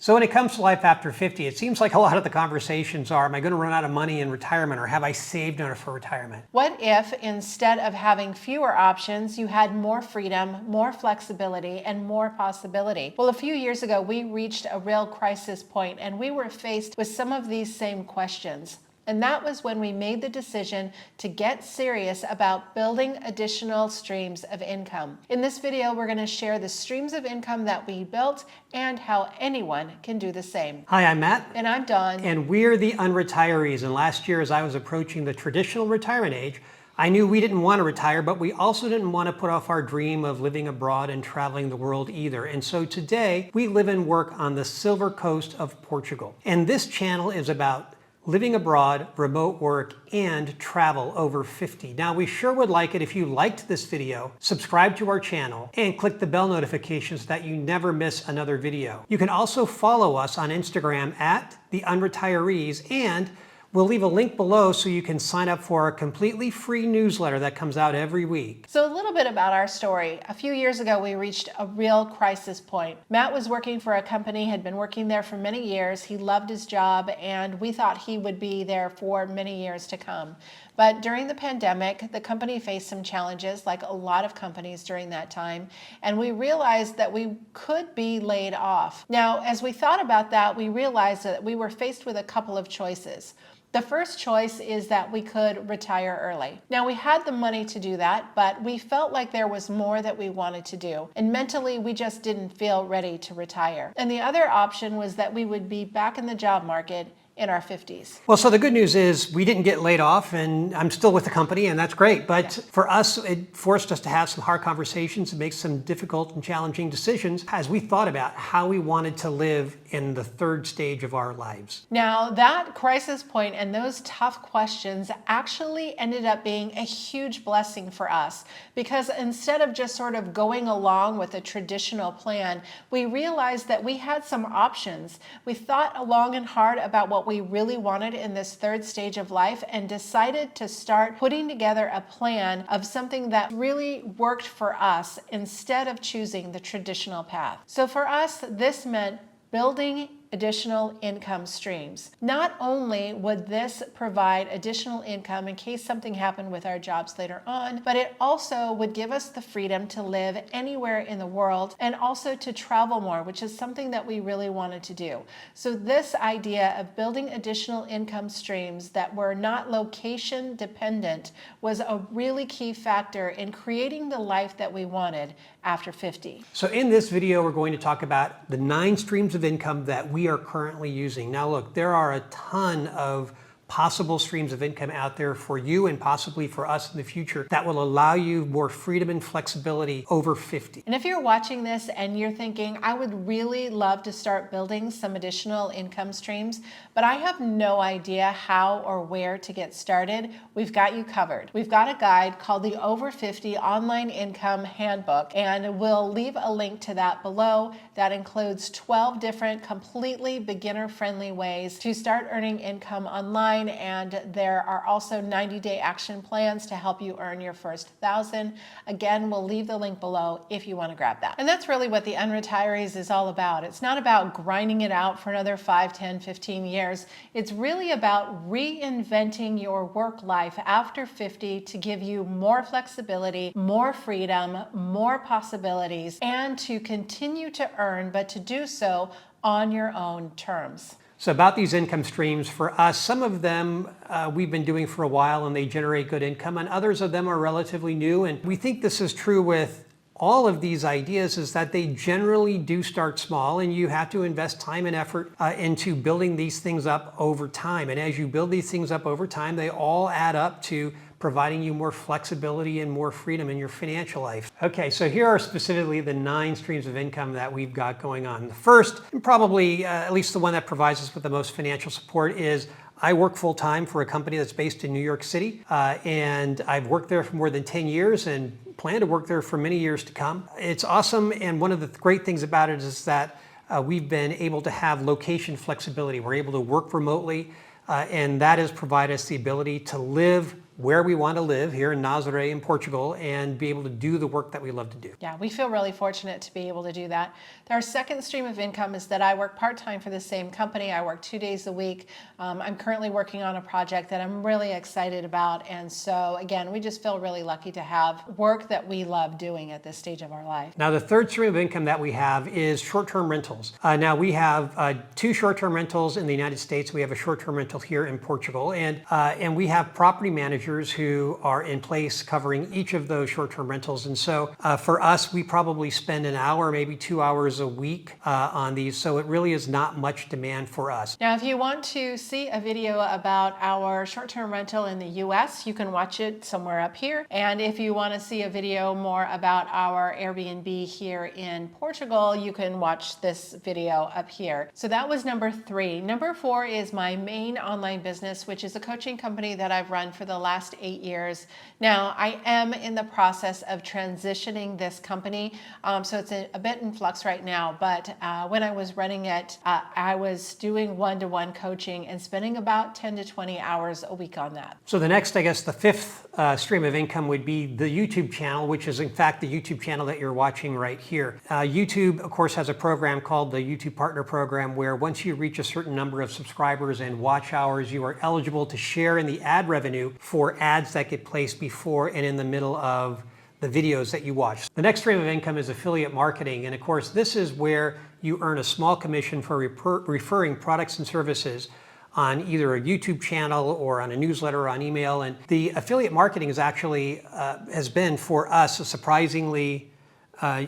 So when it comes to life after 50, it seems like a lot of the conversations are, am I going to run out of money in retirement, or have I saved enough for retirement? What if instead of having fewer options, you had more freedom, more flexibility, and more possibility? Well, a few years ago, we reached a real crisis point and we were faced with some of these same questions. And that was when we made the decision to get serious about building additional streams of income. In this video, we're going to share the streams of income that we built and how anyone can do the same. Hi, I'm Matt. And I'm Dawn. And we're the unretirees. And last year, as I was approaching the traditional retirement age, I knew we didn't want to retire, but we also didn't want to put off our dream of living abroad and traveling the world either. And so today, we live and work on the Silver Coast of Portugal. And this channel is about living abroad, remote work, and travel over 50. Now, we sure would like it if you liked this video, subscribe to our channel, and click the bell notifications so that you never miss another video. You can also follow us on Instagram at The Unretirees, and we'll leave a link below so you can sign up for a completely free newsletter that comes out every week. So a little bit about our story. A few years ago, we reached a real crisis point. Matt was working for a company, had been working there for many years. He loved his job, and we thought he would be there for many years to come. But during the pandemic, the company faced some challenges, like a lot of companies during that time, and we realized that we could be laid off. Now, as we thought about that, we realized that we were faced with a couple of choices. The first choice is that we could retire early. Now, we had the money to do that, but we felt like there was more that we wanted to do. And mentally, we just didn't feel ready to retire. And the other option was that we would be back in the job market in our 50s. Well, so the good news is we didn't get laid off, and I'm still with the company, and that's great. But for us, it forced us to have some hard conversations and make some difficult and challenging decisions as we thought about how we wanted to live in the third stage of our lives. Now, that crisis point and those tough questions actually ended up being a huge blessing for us, because instead of just sort of going along with a traditional plan, we realized that we had some options. We thought long and hard about what we really wanted in this third stage of life and decided to start putting together a plan of something that really worked for us instead of choosing the traditional path. So for us, this meant building additional income streams. Not only would this provide additional income in case something happened with our jobs later on, but it also would give us the freedom to live anywhere in the world and also to travel more, which is something that we really wanted to do. So this idea of building additional income streams that were not location dependent was a really key factor in creating the life that we wanted after 50. So in this video, we're going to talk about the 9 streams of income that we are currently using. Now look, there are a ton of possible streams of income out there for you and possibly for us in the future that will allow you more freedom and flexibility over 50. And if you're watching this and you're thinking, I would really love to start building some additional income streams, but I have no idea how or where to get started, we've got you covered. We've got a guide called the Over 50 Online Income Handbook, and we'll leave a link to that below. That includes 12 different completely beginner-friendly ways to start earning income online, and there are also 90-day action plans to help you earn your first 1,000. Again, we'll leave the link below if you want to grab that. And that's really what the Unretirees is all about. It's not about grinding it out for another 5, 10, 15 years. It's really about reinventing your work life after 50 to give you more flexibility, more freedom, more possibilities, and to continue to earn, but to do so on your own terms. So about these income streams, for us, some of them we've been doing for a while and they generate good income, and others of them are relatively new. And we think this is true with all of these ideas, is that they generally do start small, and you have to invest time and effort into building these things up over time. And as you build these things up over time, they all add up to providing you more flexibility and more freedom in your financial life. Okay, so here are specifically the 9 streams of income that we've got going on. The first, and probably at least the one that provides us with the most financial support, is I work full-time for a company that's based in New York City, and I've worked there for more than 10 years and plan to work there for many years to come. It's awesome, and one of the great things about it is that we've been able to have location flexibility. We're able to work remotely, and that has provided us the ability to live where we want to live here in Nazaré in Portugal and be able to do the work that we love to do. Yeah, we feel really fortunate to be able to do that. Our second stream of income is that I work part-time for the same company. I work 2 days a week. I'm currently working on a project that I'm really excited about. And so again, we just feel really lucky to have work that we love doing at this stage of our life. Now, the third stream of income that we have is short-term rentals. Now, we have 2 short-term rentals in the United States. We have a short-term rental here in Portugal. And we have property managers who are in place covering each of those short-term rentals. And so for us, we probably spend an hour, maybe 2 hours a week on these. So it really is not much demand for us. Now, if you want to see a video about our short-term rental in the US, you can watch it somewhere up here. And if you want to see a video more about our Airbnb here in Portugal, you can watch this video up here. So that was number 3. Number 4 is my main online business, which is a coaching company that I've run for the last 8 years. Now, I am in the process of transitioning this company, so it's a bit in flux right now, but when I was running it, I was doing one-to-one coaching and spending about 10 to 20 hours a week on that. So the next, I guess, the 5th stream of income would be the YouTube channel, which is in fact the YouTube channel that you're watching right here. YouTube, of course, has a program called the YouTube Partner Program, where once you reach a certain number of subscribers and watch hours, you are eligible to share in the ad revenue for ads that get placed before and in the middle of the videos that you watch. The next stream of income is affiliate marketing. And of course, this is where you earn a small commission for referring products and services on either a YouTube channel or on a newsletter or on email. And the affiliate marketing is actually, has been for us a surprisingly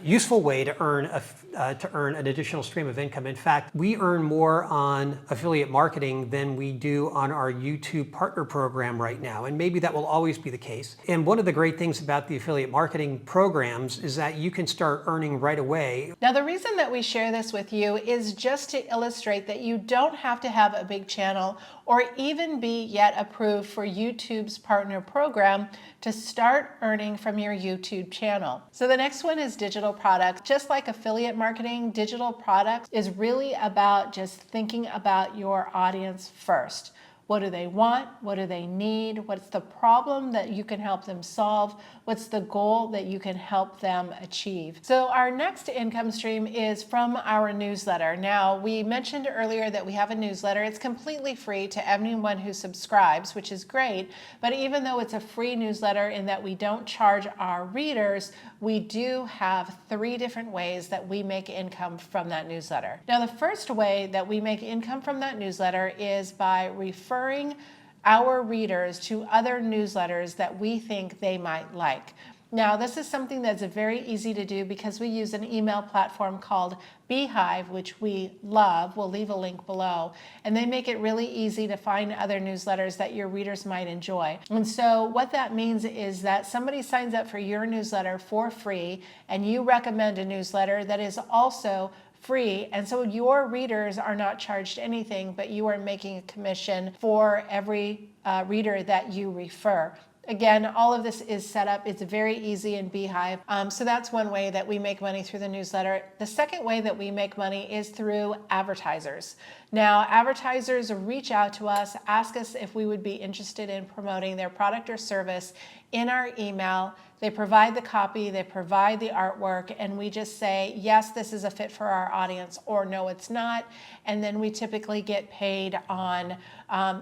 useful way to earn an additional stream of income. In fact, we earn more on affiliate marketing than we do on our YouTube partner program right now, and maybe that will always be the case. And one of the great things about the affiliate marketing programs is that you can start earning right away. Now, the reason that we share this with you is just to illustrate that you don't have to have a big channel or even be yet approved for YouTube's partner program to start earning from your YouTube channel. So the next one is digital products. Just like affiliate marketing, digital products is really about just thinking about your audience first. What do they want? What do they need? What's the problem that you can help them solve? What's the goal that you can help them achieve? So our next income stream is from our newsletter. Now, we mentioned earlier that we have a newsletter. It's completely free to anyone who subscribes, which is great. But even though it's a free newsletter in that we don't charge our readers, we do have 3 different ways that we make income from that newsletter. Now, the first way that we make income from that newsletter is by referring our readers to other newsletters that we think they might like. Now, this is something that's very easy to do because we use an email platform called Beehive, which we love. We'll leave a link below. And they make it really easy to find other newsletters that your readers might enjoy. And so what that means is that somebody signs up for your newsletter for free, and you recommend a newsletter that is also free, and so your readers are not charged anything, but you are making a commission for every reader that you refer. Again, all of this is set up. It's very easy in Beehive. So that's one way that we make money through the newsletter. The second way that we make money is through advertisers. Now, advertisers reach out to us, ask us if we would be interested in promoting their product or service in our email. They provide the copy, they provide the artwork, and we just say, yes, this is a fit for our audience, or no, it's not. And then we typically get paid on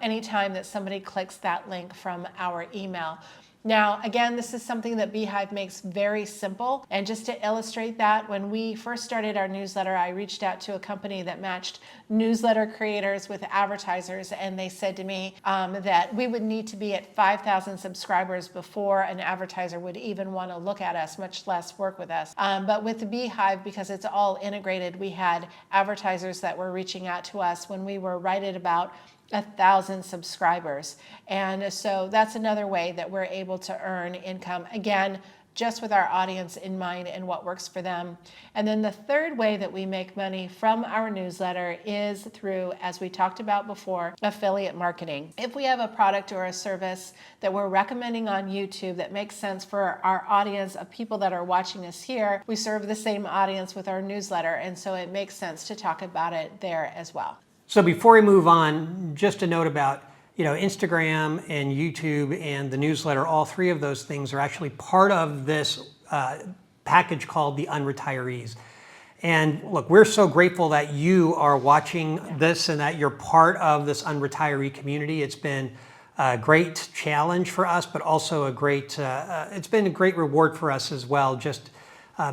any time that somebody clicks that link from our email. Now, again, this is something that Beehive makes very simple. And just to illustrate that, when we first started our newsletter, I reached out to a company that matched newsletter creators with advertisers, and they said to me that we would need to be at 5,000 subscribers before an advertiser would even want to look at us, much less work with us. But with the Beehive, because it's all integrated, we had advertisers that were reaching out to us when we were right at about 1,000 subscribers. And so that's another way that we're able to earn income, again, just with our audience in mind and what works for them. And then the third way that we make money from our newsletter is through, as we talked about before, affiliate marketing. If we have a product or a service that we're recommending on YouTube that makes sense for our audience of people that are watching us here, we serve the same audience with our newsletter, and so it makes sense to talk about it there as well. So before we move on, just a note about, Instagram and YouTube and the newsletter, all three of those things are actually part of this package called the Unretirees. And look, we're so grateful that you are watching this and that you're part of this unretiree community. It's been a great challenge for us, but also it's been a great reward for us as well, just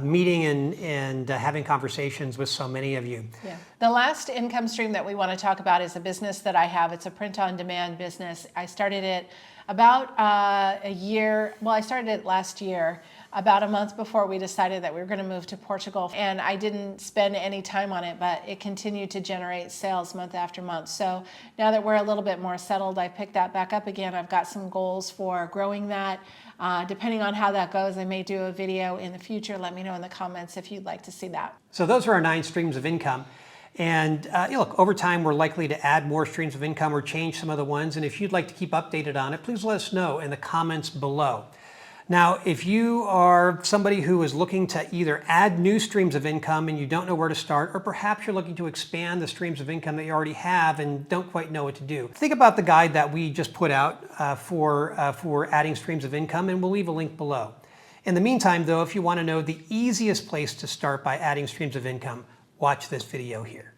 meeting and having conversations with so many of you. Yeah. The last income stream that we want to talk about is a business that I have. It's a print-on-demand business. I started it about I started it last year, about a month before we decided that we were going to move to Portugal. And I didn't spend any time on it, but it continued to generate sales month after month. So now that we're a little bit more settled, I picked that back up again. I've got some goals for growing that. Depending on how that goes, I may do a video in the future. Let me know in the comments if you'd like to see that. So those are our 9 streams of income. And look, over time, we're likely to add more streams of income or change some of the ones. And if you'd like to keep updated on it, please let us know in the comments below. Now, if you are somebody who is looking to either add new streams of income and you don't know where to start, or perhaps you're looking to expand the streams of income that you already have and don't quite know what to do, think about the guide that we just put out for adding streams of income, and we'll leave a link below. In the meantime, though, if you want to know the easiest place to start by adding streams of income, watch this video here.